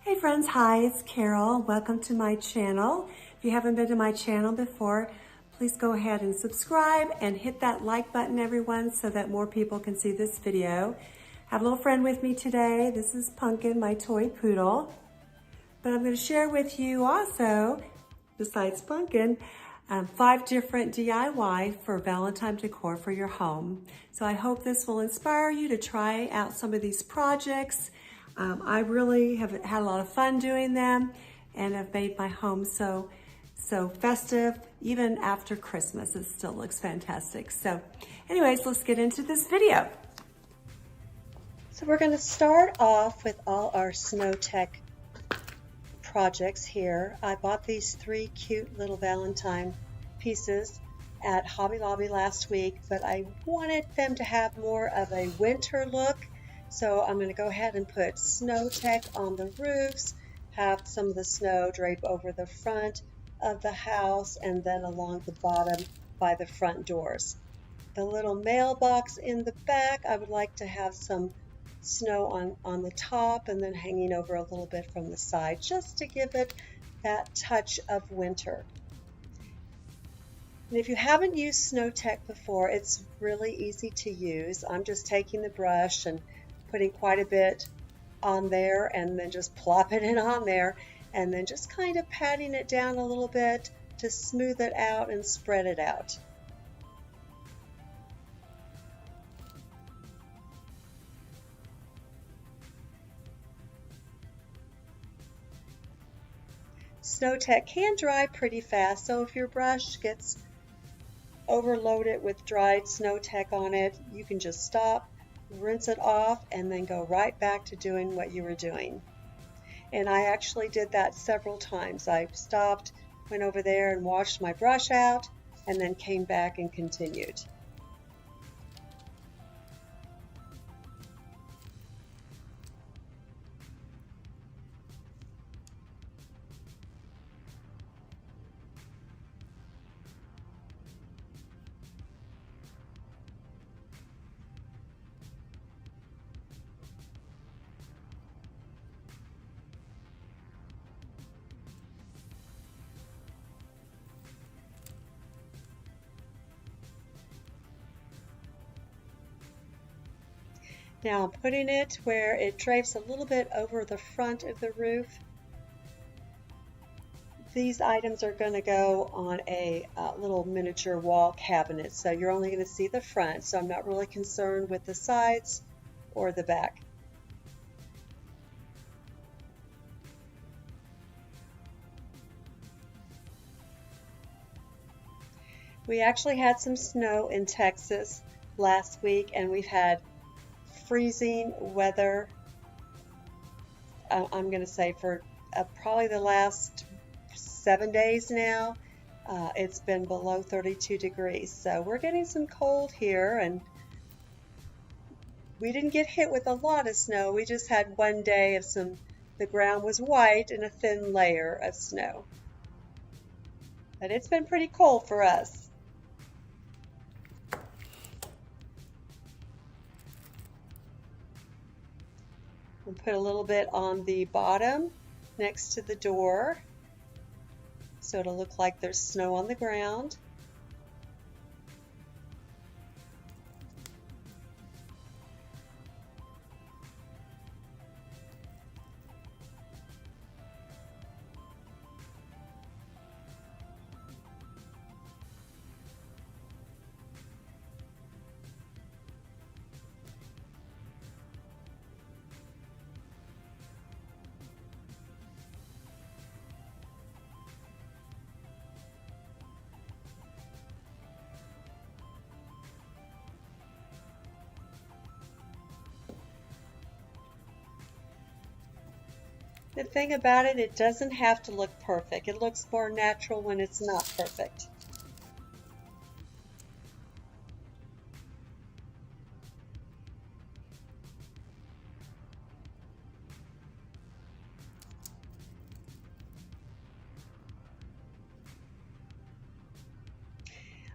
Hey friends, hi, it's Carol. Welcome to my channel. If you haven't been to my channel before, please go ahead and subscribe and hit that like button, everyone, so that more people can see this video. I have a little friend with me today. This is Pumpkin, my toy poodle. But I'm going to share with you also, besides Pumpkin, 5 different DIY for Valentine decor for your home. So I hope this will inspire you to try out some of these projects. I really have had a lot of fun doing them and have made my home so festive. Even after Christmas, it still looks fantastic. So anyways, let's get into this video. So we're going to start off with all our snow tech projects here. I bought these 3 cute little Valentine pieces at Hobby Lobby last week, but I wanted them to have more of a winter look. So I'm going to go ahead and put snow tech on the roofs, have some of the snow drape over the front of the house, and then along the bottom by the front doors. The little mailbox in the back, I would like to have some snow on the top and then hanging over a little bit from the side, just to give it that touch of winter. And if you haven't used snow tech before, it's really easy to use. I'm just taking the brush and putting quite a bit on there and then just plopping it on there and then just kind of patting it down a little bit to smooth it out and spread it out. Snow tech can dry pretty fast, so if your brush gets overloaded with dried snow tech on it, you can just stop, rinse it off, and then go right back to doing what you were doing. And I actually did that several times. I stopped, went over there and washed my brush out, and then came back and continued. Now I'm putting it where it drapes a little bit over the front of the roof. These items are going to go on a little miniature wall cabinet, so you're only going to see the front, so I'm not really concerned with the sides or the back. We actually had some snow in Texas last week, and we've had freezing weather, I'm going to say for probably the last 7 days now. It's been below 32 degrees, so we're getting some cold here, and we didn't get hit with a lot of snow. We just had one day of the ground was white and a thin layer of snow, but it's been pretty cold for us. We'll put a little bit on the bottom next to the door so it'll look like there's snow on the ground. The thing about it, it doesn't have to look perfect. It looks more natural when it's not perfect.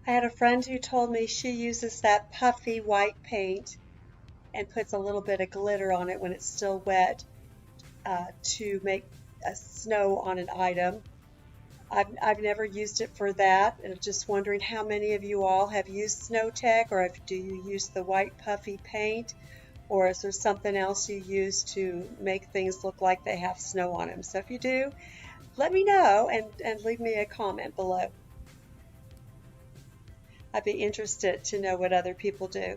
I had a friend who told me she uses that puffy white paint and puts a little bit of glitter on it when it's still wet to make a snow on an item. I've never used it for that, and I'm just wondering how many of you all have used Snow Tech, or do you use the white puffy paint, or is there something else you use to make things look like they have snow on them? So if you do, let me know and leave me a comment below. I'd be interested to know what other people do.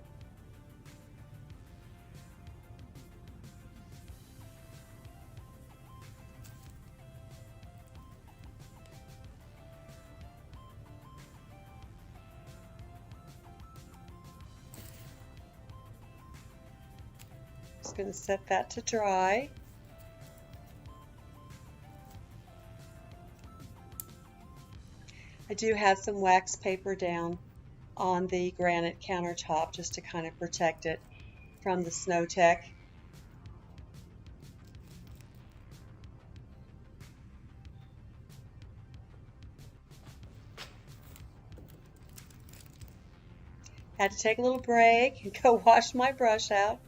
Just going to set that to dry. I do have some wax paper down on the granite countertop just to kind of protect it from the Snow Tech. Had to take a little break and go wash my brush out.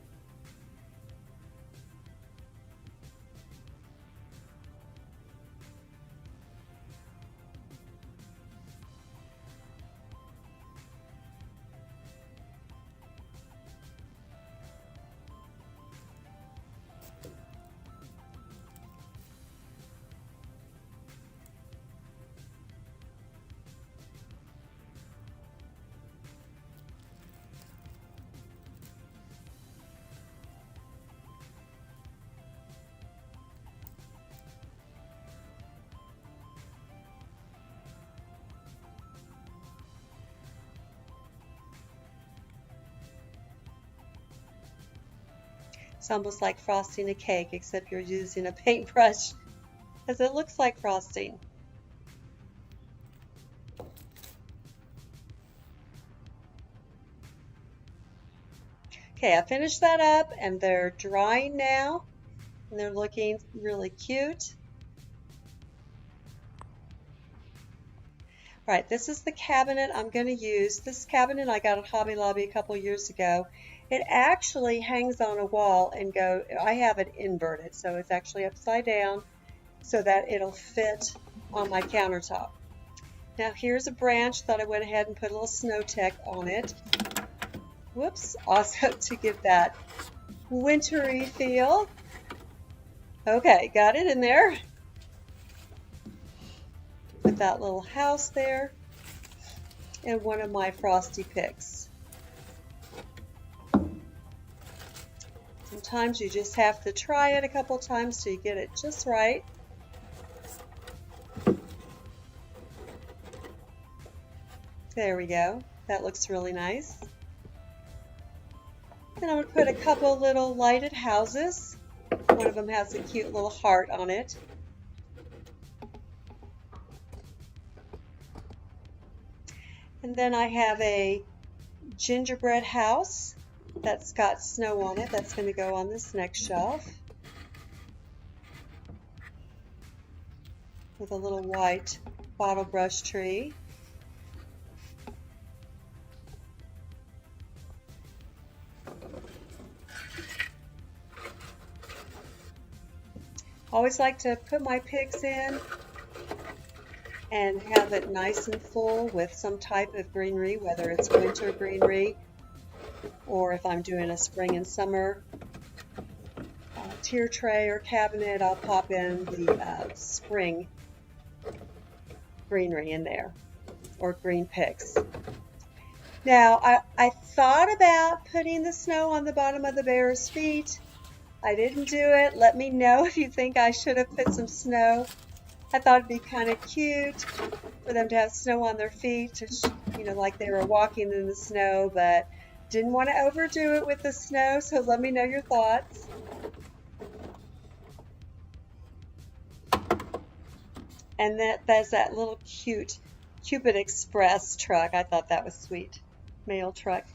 It's almost like frosting a cake, except you're using a paintbrush, because it looks like frosting. Okay, I finished that up, and they're drying now, and they're looking really cute. All right, this is the cabinet I'm going to use. This cabinet I got at Hobby Lobby a couple years ago. It actually hangs on a wall and I have it inverted, so it's actually upside down so that it'll fit on my countertop. Now here's a branch that I went ahead and put a little Snow Tech on it. Whoops, also to give that wintry feel. Okay, got it in there. Put that little house there and one of my frosty picks. Sometimes you just have to try it a couple times till you get it just right. There we go. That looks really nice. Then I'm going to put a couple little lighted houses. One of them has a cute little heart on it. And then I have a gingerbread house that's got snow on it. That's going to go on this next shelf with a little white bottle brush tree. Always like to put my picks in and have it nice and full with some type of greenery, whether it's winter greenery or if I'm doing a spring and summer tier tray or cabinet, I'll pop in the spring greenery in there, or green picks. Now, I thought about putting the snow on the bottom of the bear's feet. I didn't do it. Let me know if you think I should have put some snow. I thought it'd be kind of cute for them to have snow on their feet, you know, like they were walking in the snow, but didn't want to overdo it with the snow, so let me know your thoughts. And that's that little cute Cupid Express truck. I thought that was sweet. Mail truck.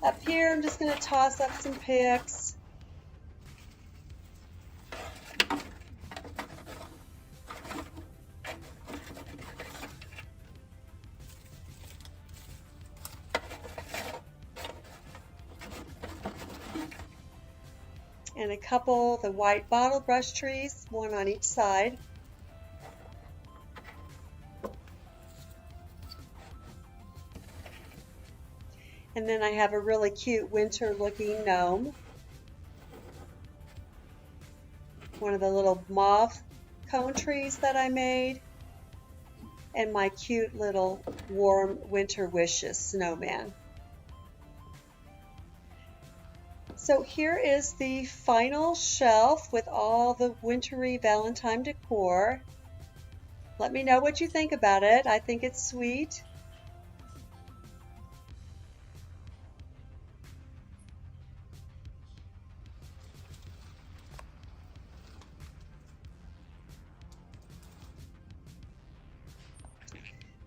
Up here, I'm just going to toss up some picks. and a couple of the white bottle brush trees, one on each side. And then I have a really cute winter looking gnome. One of the little mauve cone trees that I made. And my cute little warm winter wishes snowman. So here is the final shelf with all the wintry Valentine decor. Let me know what you think about it. I think it's sweet.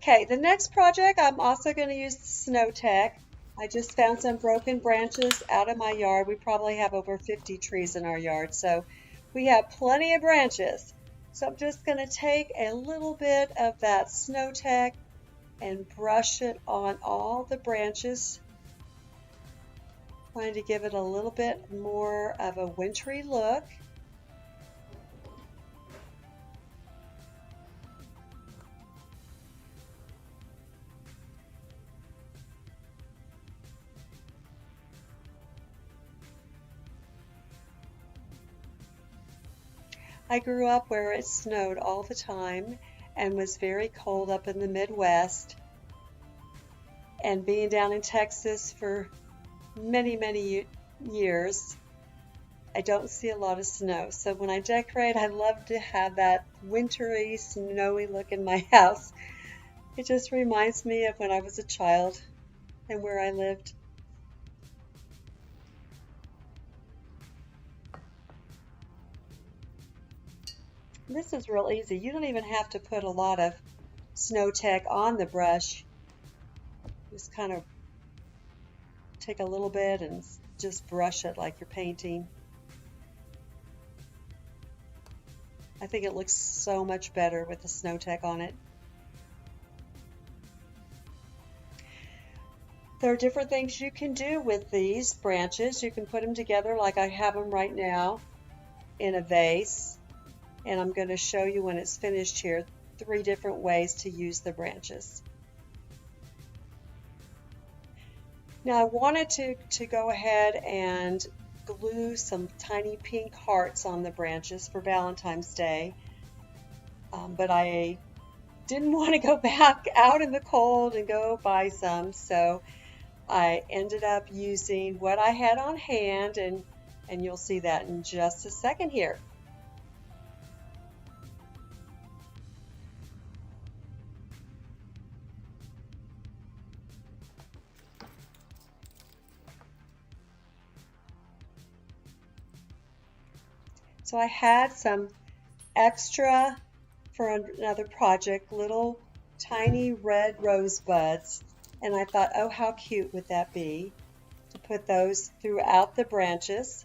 Okay, the next project, I'm also going to use the Snow Tech. I just found some broken branches out of my yard. We probably have over 50 trees in our yard, so we have plenty of branches. So I'm just going to take a little bit of that Snow Tech and brush it on all the branches, trying to give it a little bit more of a wintry look. I grew up where it snowed all the time and was very cold up in the Midwest. And being down in Texas for many, many years, I don't see a lot of snow. So when I decorate, I love to have that wintry, snowy look in my house. It just reminds me of when I was a child and where I lived. This is real easy. You don't even have to put a lot of Snow Tech on the brush. Just kind of take a little bit and just brush it like you're painting. I think it looks so much better with the Snow Tech on it. There are different things you can do with these branches. You can put them together like I have them right now in a vase. And I'm going to show you when it's finished here 3 different ways to use the branches. Now I wanted to go ahead and glue some tiny pink hearts on the branches for Valentine's Day, but I didn't want to go back out in the cold and go buy some, so I ended up using what I had on hand, and you'll see that in just a second here. So I had some extra for another project, little tiny red rosebuds, and I thought, oh, how cute would that be to put those throughout the branches.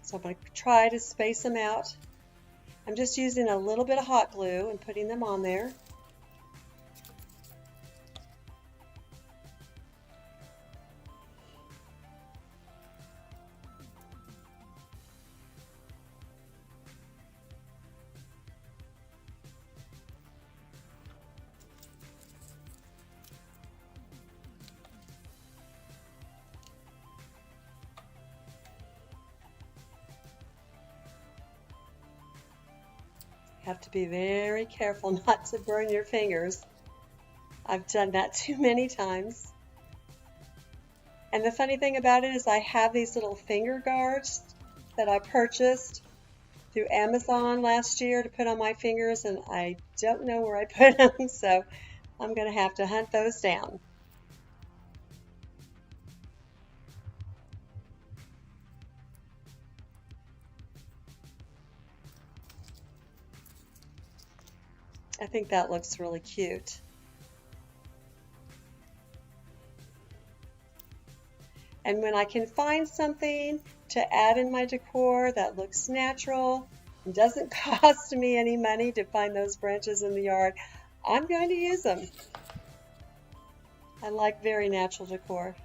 So I'm going to try to space them out. I'm just using a little bit of hot glue and putting them on there. Have to be very careful not to burn your fingers. I've done that too many times. And the funny thing about it is I have these little finger guards that I purchased through Amazon last year to put on my fingers, and I don't know where I put them, so I'm going to have to hunt those down. I think that looks really cute. And when I can find something to add in my decor that looks natural and doesn't cost me any money to find those branches in the yard, I'm going to use them. I like very natural decor.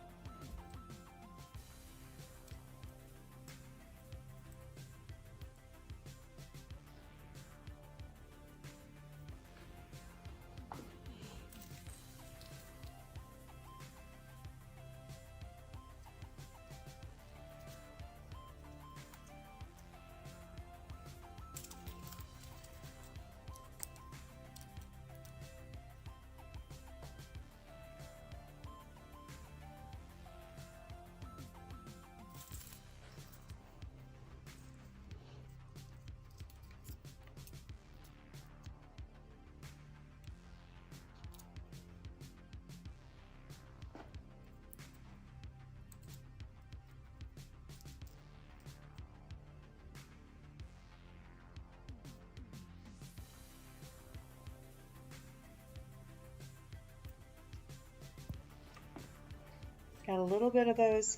Got a little bit of those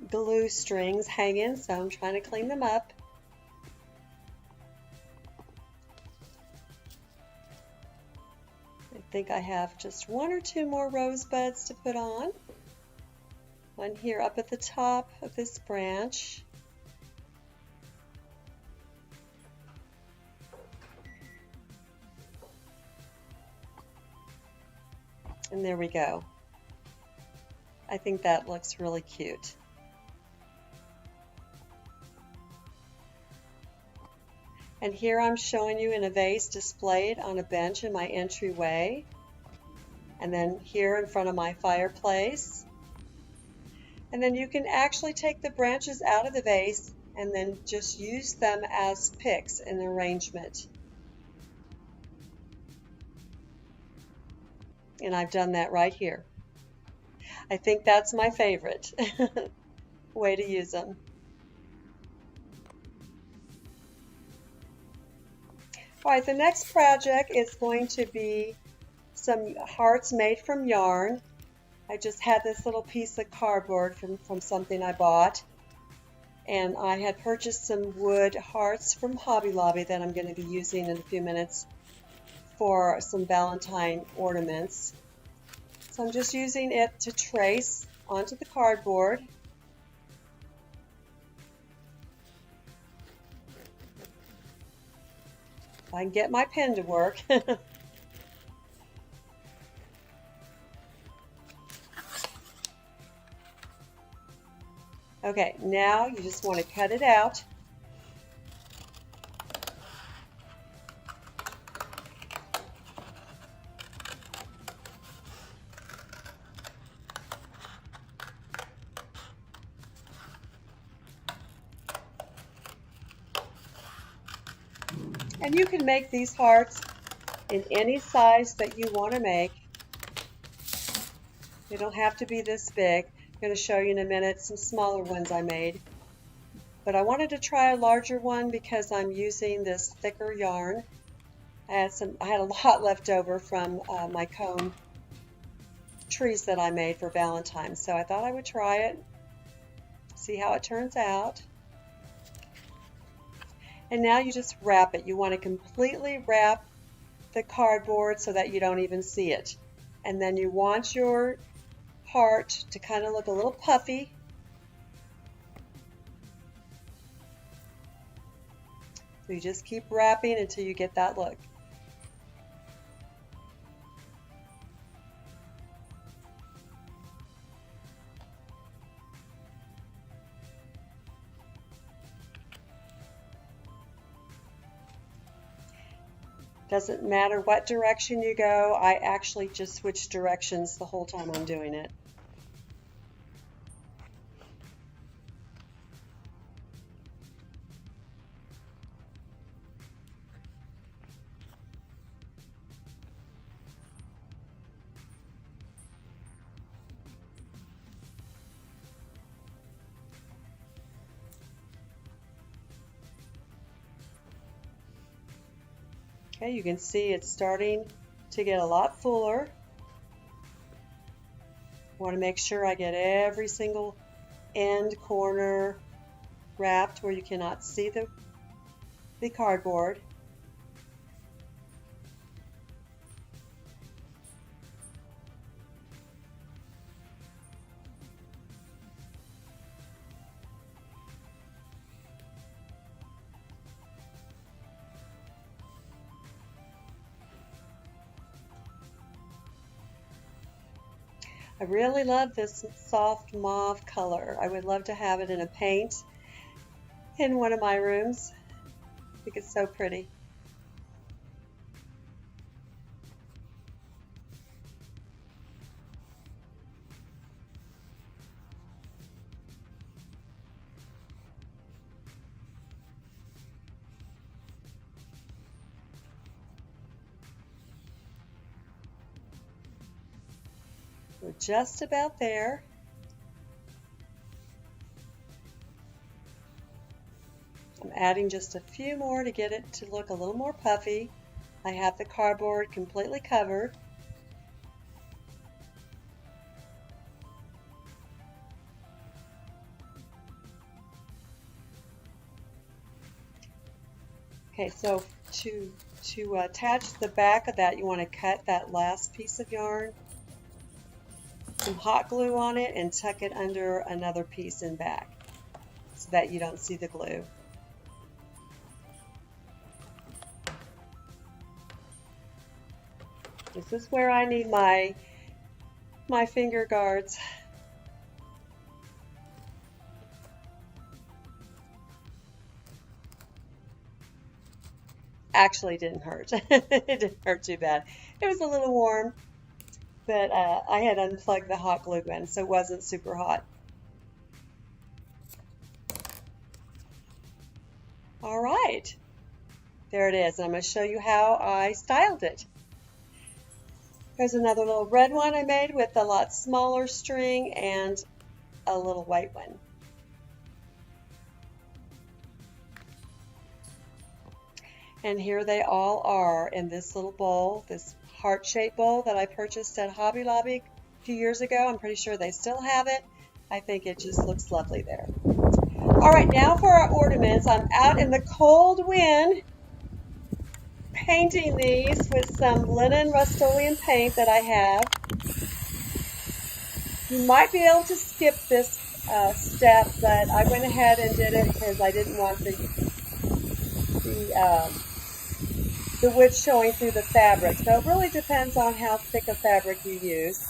glue strings hanging, so I'm trying to clean them up. I think I have just one or two more rosebuds to put on. One here up at the top of this branch. And there we go. I think that looks really cute. And here I'm showing you in a vase displayed on a bench in my entryway. And then here in front of my fireplace. And then you can actually take the branches out of the vase and then just use them as picks in arrangement. And I've done that right here. I think that's my favorite way to use them. All right, the next project is going to be some hearts made from yarn. I just had this little piece of cardboard from something I bought. And I had purchased some wood hearts from Hobby Lobby that I'm going to be using in a few minutes for some Valentine ornaments. So I'm just using it to trace onto the cardboard. If I can get my pen to work. Okay, now you just want to cut it out. And you can make these hearts in any size that you want to make. They don't have to be this big. I'm going to show you in a minute some smaller ones I made. But I wanted to try a larger one because I'm using this thicker yarn. I had a lot left over from my cone trees that I made for Valentine. So I thought I would try it, see how it turns out. And now you just wrap it. You want to completely wrap the cardboard so that you don't even see it. And then you want your heart to kind of look a little puffy. So you just keep wrapping until you get that look. Doesn't matter what direction you go. I actually just switch directions the whole time I'm doing it. Okay, you can see it's starting to get a lot fuller. I want to make sure I get every single end corner wrapped where you cannot see the cardboard. I really love this soft mauve color. I would love to have it in a paint in one of my rooms. I think it's so pretty. We're just about there. I'm adding just a few more to get it to look a little more puffy. I have the cardboard completely covered. Okay, so to attach the back of that, you want to cut that last piece of yarn, some hot glue on it, and tuck it under another piece in back so that you don't see the glue. This is where I need my finger guards. Actually, it didn't hurt. It didn't hurt too bad. It was a little warm, but I had unplugged the hot glue gun, so it wasn't super hot. All right, there it is. I'm going to show you how I styled it. There's another little red one I made with a lot smaller string and a little white one. And here they all are in this little bowl, this heart-shaped bowl that I purchased at Hobby Lobby a few years ago. I'm pretty sure they still have it. I think it just looks lovely there. All right, now for our ornaments. I'm out in the cold wind painting these with some linen Rust-Oleum paint that I have. You might be able to skip this step, but I went ahead and did it because I didn't want the wood showing through the fabric. So it really depends on how thick a fabric you use.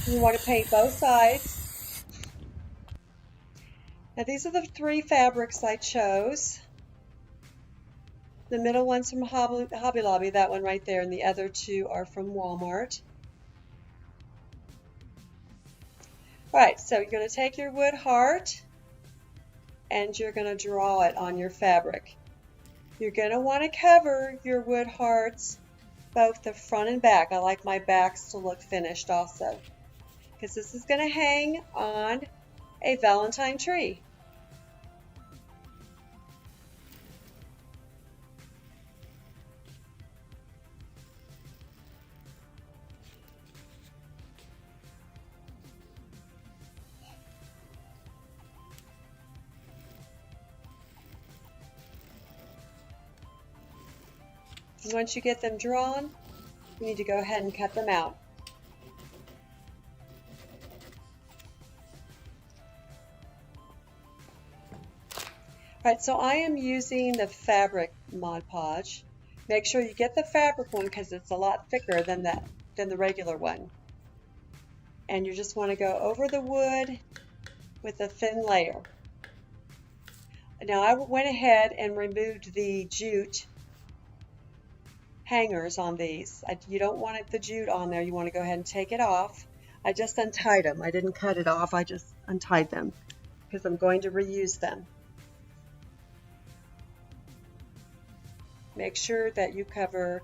You want to paint both sides. Now these are the 3 fabrics I chose. The middle one's from Hobby Lobby, that one right there, and the other 2 are from Walmart. Alright, so you're going to take your wood heart and you're going to draw it on your fabric. You're going to want to cover your wood hearts, both the front and back. I like my backs to look finished also, because this is going to hang on a Valentine tree. And once you get them drawn, you need to go ahead and cut them out. Alright, so I am using the fabric Mod Podge. Make sure you get the fabric one because it's a lot thicker than the regular one. And you just want to go over the wood with a thin layer. Now I went ahead and removed the jute hangers on these. You don't want the jute on there. You want to go ahead and take it off. I just untied them. I didn't cut it off. I just untied them because I'm going to reuse them. Make sure that you cover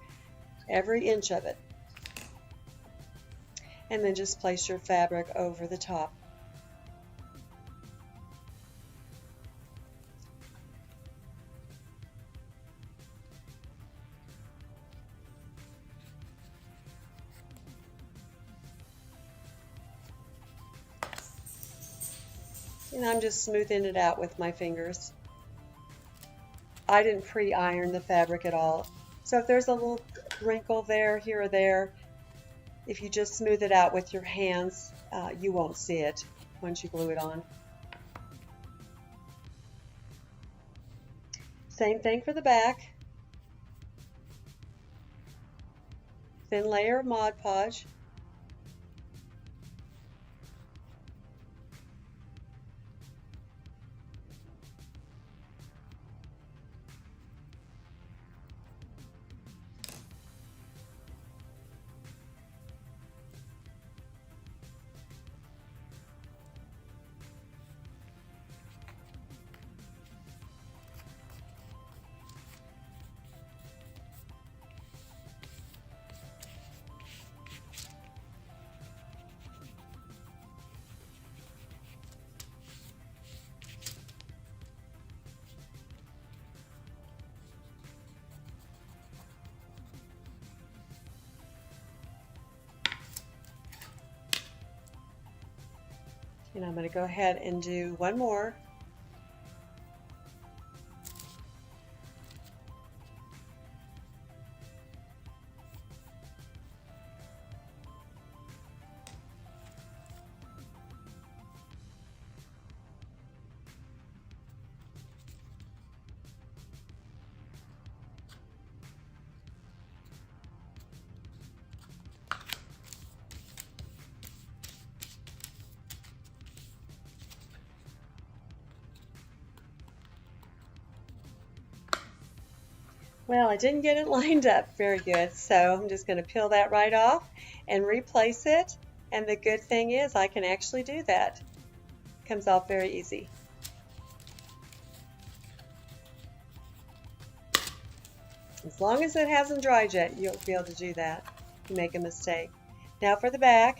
every inch of it. And then just place your fabric over the top. And I'm just smoothing it out with my fingers. I didn't pre-iron the fabric at all. So if there's a little wrinkle there, here or there, if you just smooth it out with your hands, you won't see it once you glue it on. Same thing for the back. Thin layer of Mod Podge. And I'm going to go ahead and do one more. Well, I didn't get it lined up very good, so I'm just going to peel that right off and replace it. And the good thing is I can actually do that. It comes off very easy. As long as it hasn't dried yet, you'll be able to do that. You make a mistake. Now for the back.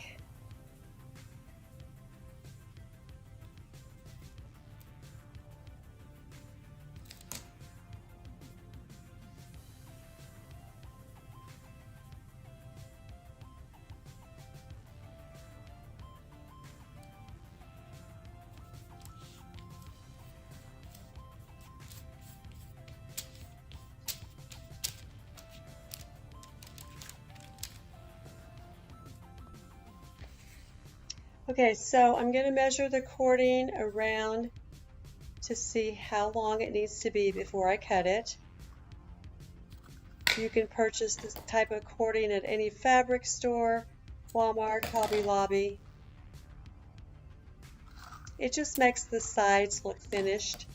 Okay, so I'm going to measure the cording around to see how long it needs to be before I cut it. You can purchase this type of cording at any fabric store, Walmart, Hobby Lobby. It just makes the sides look finished.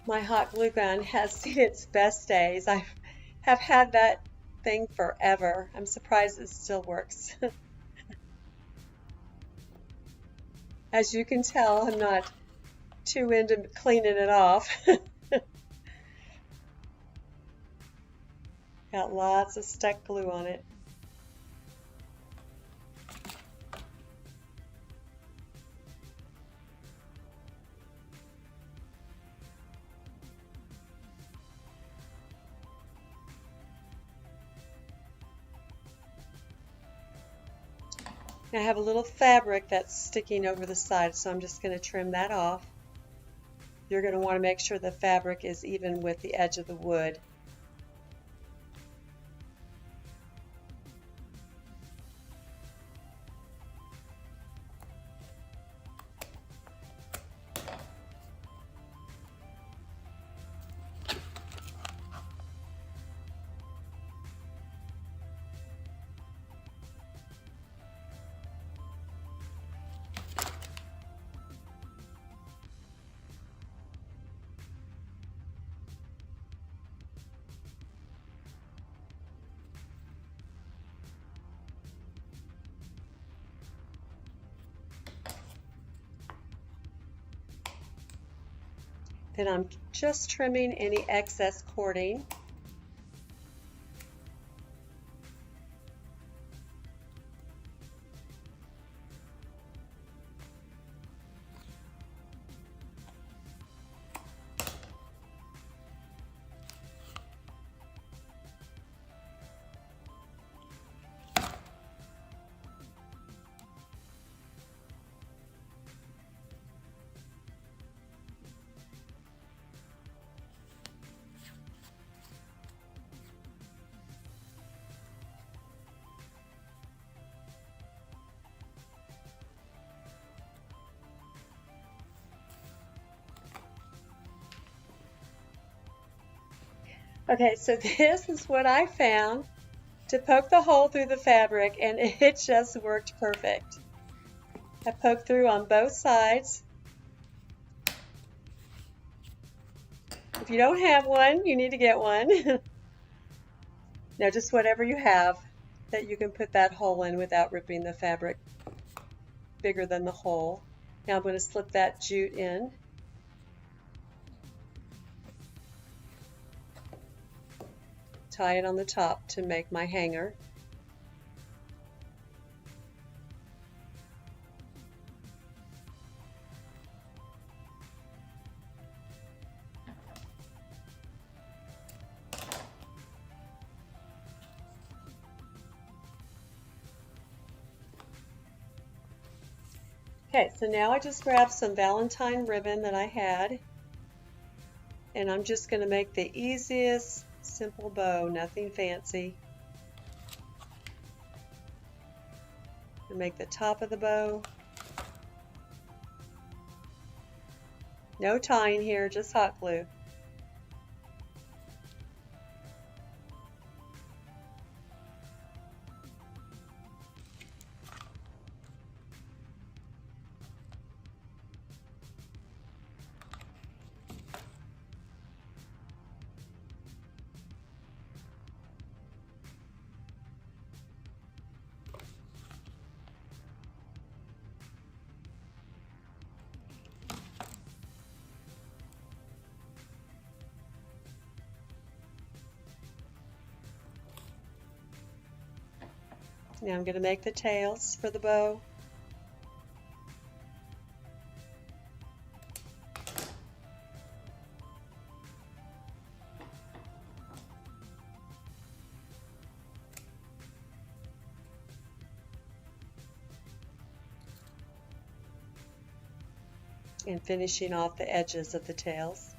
My hot glue gun has seen its best days. I have had that thing forever. I'm surprised it still works. As you can tell, I'm not too into cleaning it off. Got lots of stuck glue on it. I have a little fabric that's sticking over the side, so I'm just going to trim that off. You're going to want to make sure the fabric is even with the edge of the wood. Then I'm just trimming any excess cording. Okay, so this is what I found to poke the hole through the fabric, and it just worked perfect. I poked through on both sides. If you don't have one, you need to get one. No, just whatever you have that you can put that hole in without ripping the fabric bigger than the hole. Now I'm going to slip that jute in. Tie it on the top to make my hanger. Okay, so now I just grabbed some Valentine ribbon that I had, and I'm just going to make the easiest simple bow, nothing fancy. And make the top of the bow. No tying here, just hot glue. Now I'm going to make the tails for the bow. And finishing off the edges of the tails.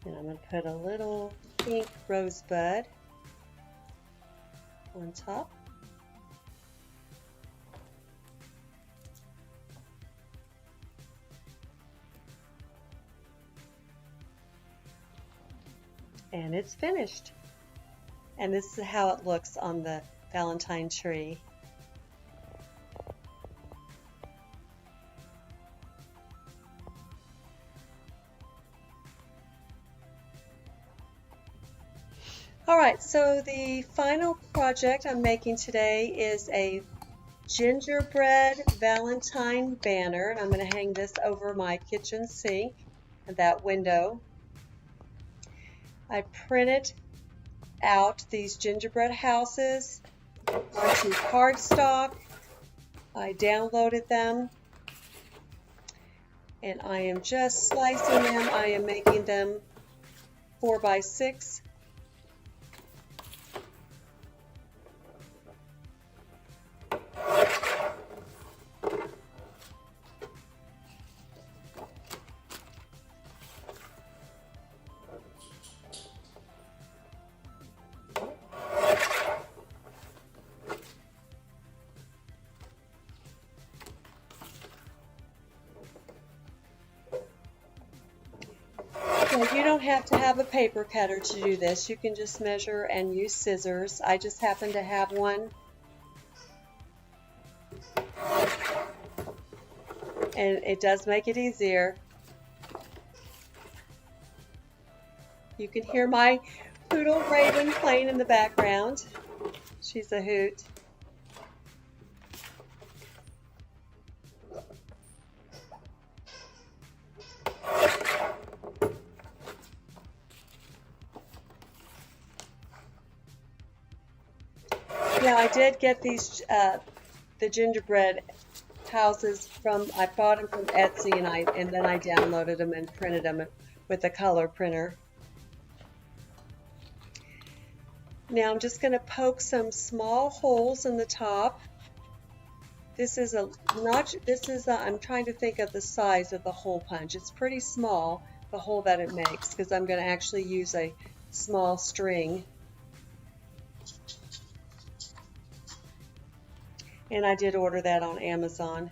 And I'm going to put a little pink rosebud on top. And it's finished. And this is how it looks on the Valentine tree. Alright, so the final project I'm making today is a gingerbread Valentine banner, and I'm going to hang this over my kitchen sink and that window. I printed out these gingerbread houses onto cardstock. I downloaded them, and I am just slicing them. I am making them 4 by 6. You don't have to have a paper cutter to do this. You can just measure and use scissors. I just happen to have one. And it does make it easier. You can hear my poodle Raven playing in the background. She's a hoot. Now I did get these, the gingerbread houses I bought them from Etsy, and then I downloaded them and printed them with a color printer. Now I'm just going to poke some small holes in the top. I'm trying to think of the size of the hole punch. It's pretty small, the hole that it makes, because I'm going to actually use a small string. And I did order that on Amazon.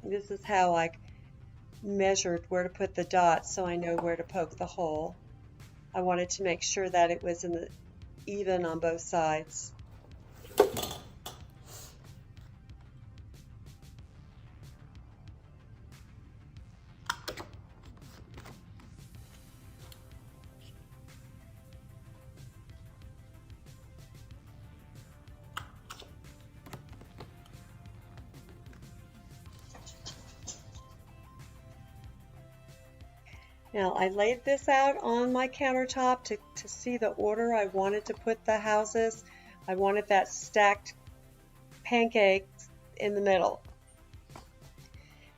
This is how I measured where to put the dots so I know where to poke the hole. I wanted to make sure that it was even on both sides. Now I laid this out on my countertop to see the order I wanted to put the houses. I wanted that stacked pancake in the middle.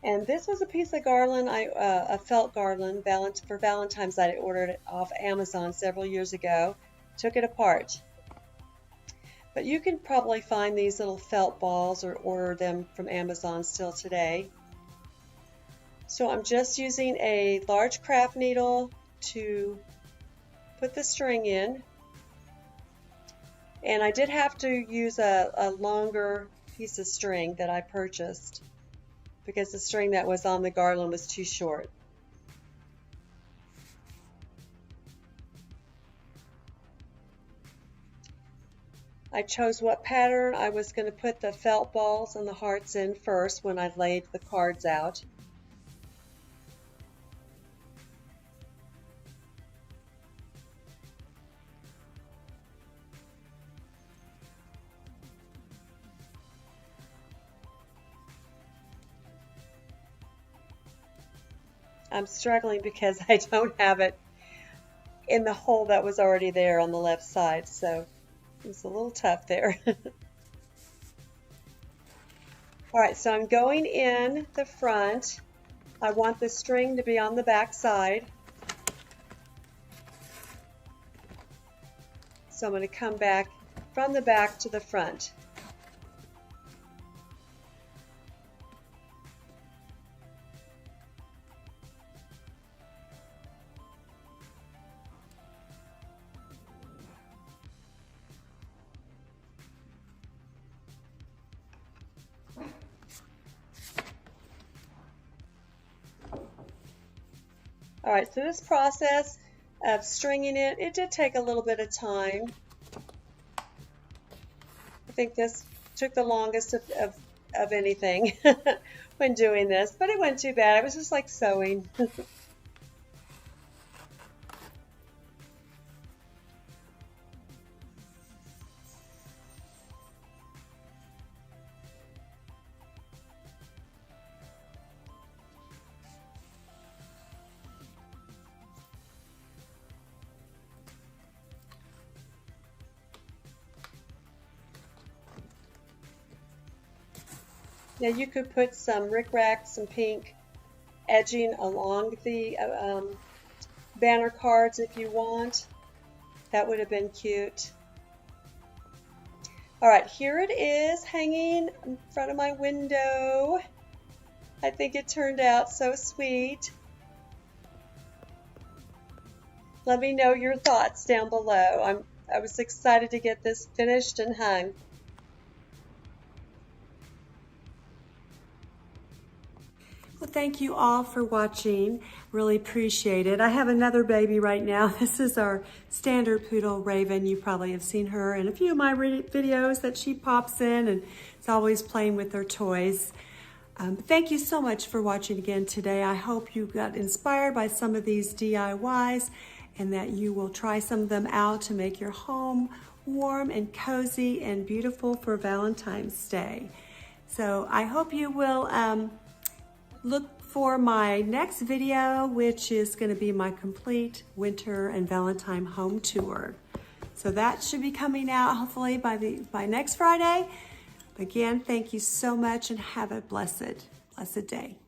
And this was a piece of garland, a felt garland for Valentine's that I ordered it off Amazon several years ago. Took it apart. But you can probably find these little felt balls or order them from Amazon still today. So I'm just using a large craft needle to put the string in. And I did have to use a longer piece of string that I purchased because the string that was on the garland was too short. I chose what pattern I was going to put the felt balls and the hearts in first when I laid the cards out. I'm struggling because I don't have it in the hole that was already there on the left side, so it's a little tough there. Alright, so I'm going in the front. I want the string to be on the back side. So I'm going to come back from the back to the front. All right, so this process of stringing it did take a little bit of time. I think this took the longest of anything when doing this, but it wasn't too bad. It was just like sewing. Now you could put some rickrack, some pink edging along the banner cards if you want. That would have been cute. All right, here it is hanging in front of my window. I think it turned out so sweet. Let me know your thoughts down below. I was excited to get this finished and hung. Well, thank you all for watching. Really appreciate it. I have another baby right now. This is our standard poodle, Raven. You probably have seen her in a few of my videos that she pops in and is always playing with her toys. Thank you so much for watching again today. I hope you got inspired by some of these DIYs and that you will try some of them out to make your home warm and cozy and beautiful for Valentine's Day. So I hope you will look for my next video, which is going to be my complete winter and Valentine home tour. So that should be coming out hopefully by next Friday. Again, thank you so much and have a blessed day.